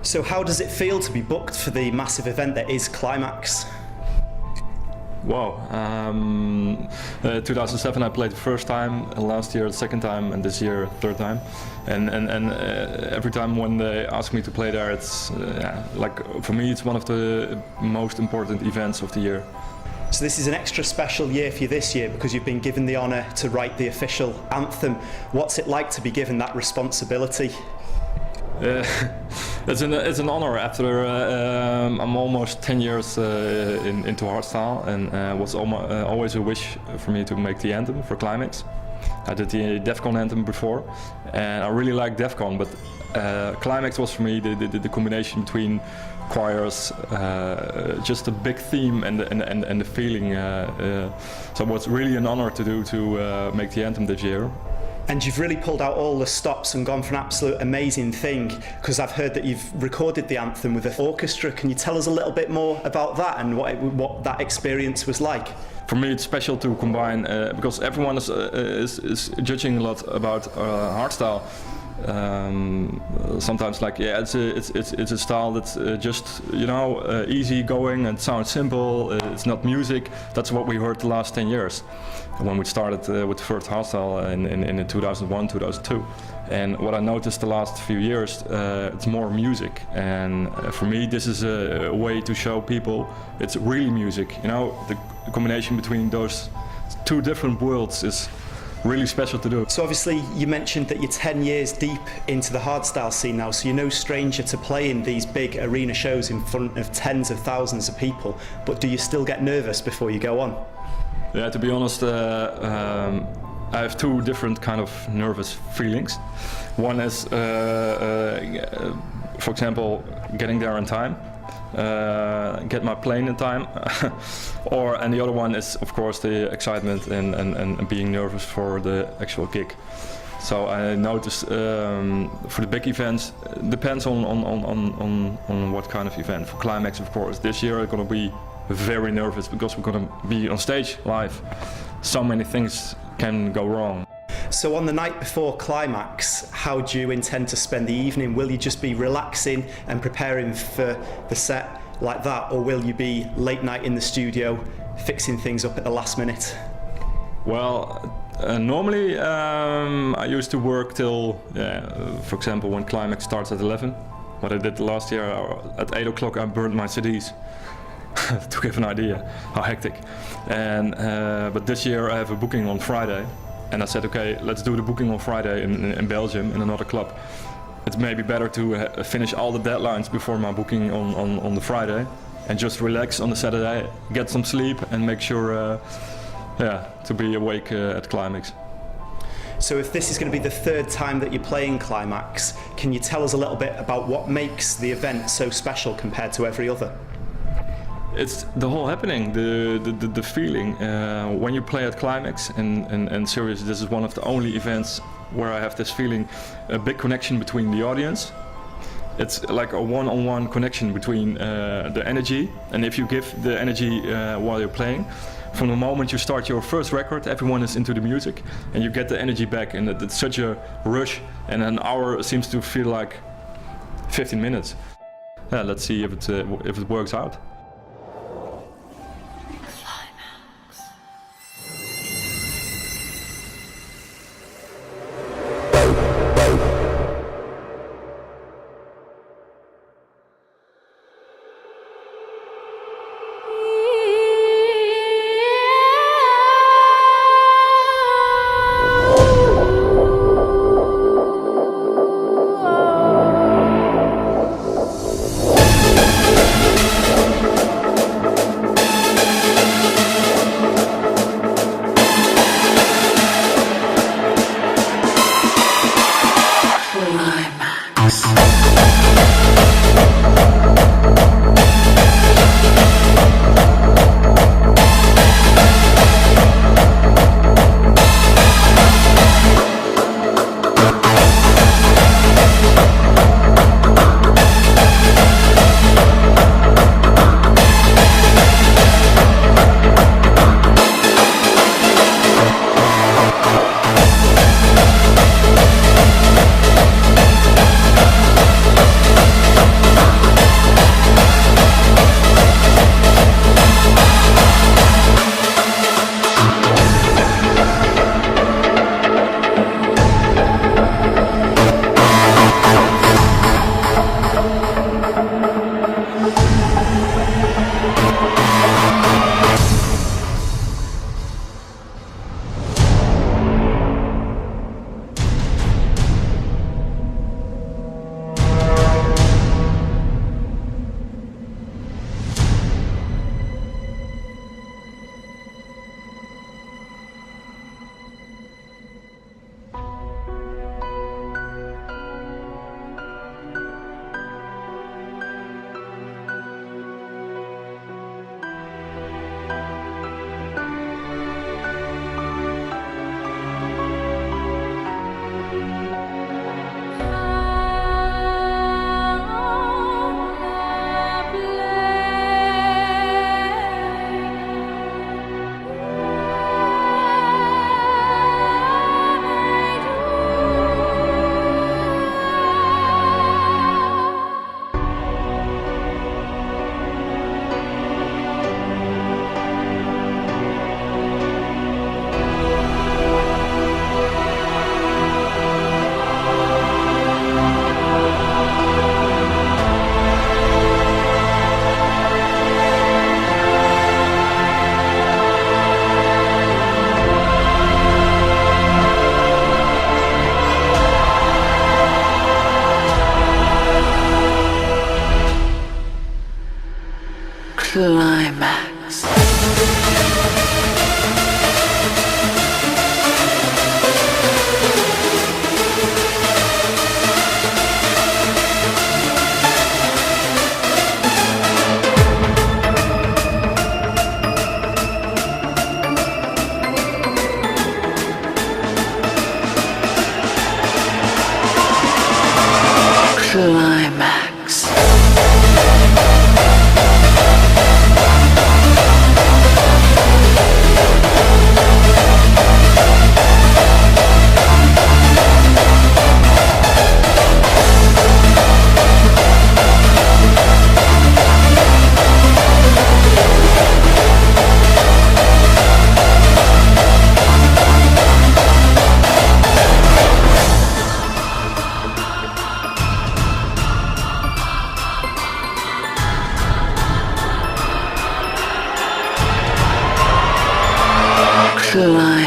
So how does it feel to be booked for the massive event that is Qlimax? Wow. 2007 I played the first time, last year the second time, and this year third time. And every time when they ask me to play there, it's like for me it's one of the most important events of the year. So this is an extra special year for you this year because you've been given the honour to write the official anthem. What's it like to be given that responsibility? It's an honor after I'm almost 10 years into hardstyle, and was always a wish for me to make the anthem for Qlimax. I did the Defcon anthem before, and I really like Defcon, but Qlimax was for me the combination between choirs, just a big theme and the feeling. So it was really an honor to make the anthem this year. And you've really pulled out all the stops and gone for an absolute amazing thing, because I've heard that you've recorded the anthem with an orchestra. Can you tell us a little bit more about that and what that experience was like? For me it's special to combine, because everyone is judging a lot about hardstyle. Sometimes like it's a style that's just easy going and sounds simple. It's not music. That's what we heard the last 10 years when we started with the first hardstyle in 2001, 2002. And what I noticed the last few years, it's more music. And for me, this is a way to show people it's really music. The combination between those two different worlds is really special to do. So obviously you mentioned that you're 10 years deep into the hardstyle scene now, so you're no stranger to playing these big arena shows in front of tens of thousands of people, but do you still get nervous before you go on? Yeah, to be honest, I have two different kind of nervous feelings. One is, for example, getting there on time. Get my plane in time, and the other one is of course the excitement and being nervous for the actual gig. So I noticed for the big events, it depends on what kind of event. For Qlimax, of course, this year I'm going to be very nervous because we're going to be on stage live. So many things can go wrong. So on the night before Qlimax, how do you intend to spend the evening? Will you just be relaxing and preparing for the set like that, or will you be late night in the studio fixing things up at the last minute? Well, normally I used to work till, for example, when Qlimax starts at 11. What I did last year, at 8 o'clock I burned my CDs. To give an idea how hectic. And but this year I have a booking on Friday. And I said, okay, let's do the booking on Friday in Belgium in another club. It's maybe better to finish all the deadlines before my booking on the Friday and just relax on the Saturday, get some sleep and make sure to be awake at Qlimax. So if this is going to be the third time that you're playing Qlimax, can you tell us a little bit about what makes the event so special compared to every other? It's the whole happening, the feeling. When you play at Qlimax, and seriously, this is one of the only events where I have this feeling, a big connection between the audience. It's like a one-on-one connection between the energy, and if you give the energy while you're playing, from the moment you start your first record, everyone is into the music, and you get the energy back, and it's such a rush, and an hour seems to feel like 15 minutes. Yeah, let's see if it works out. Qlimax. Qlimax. Qlimax.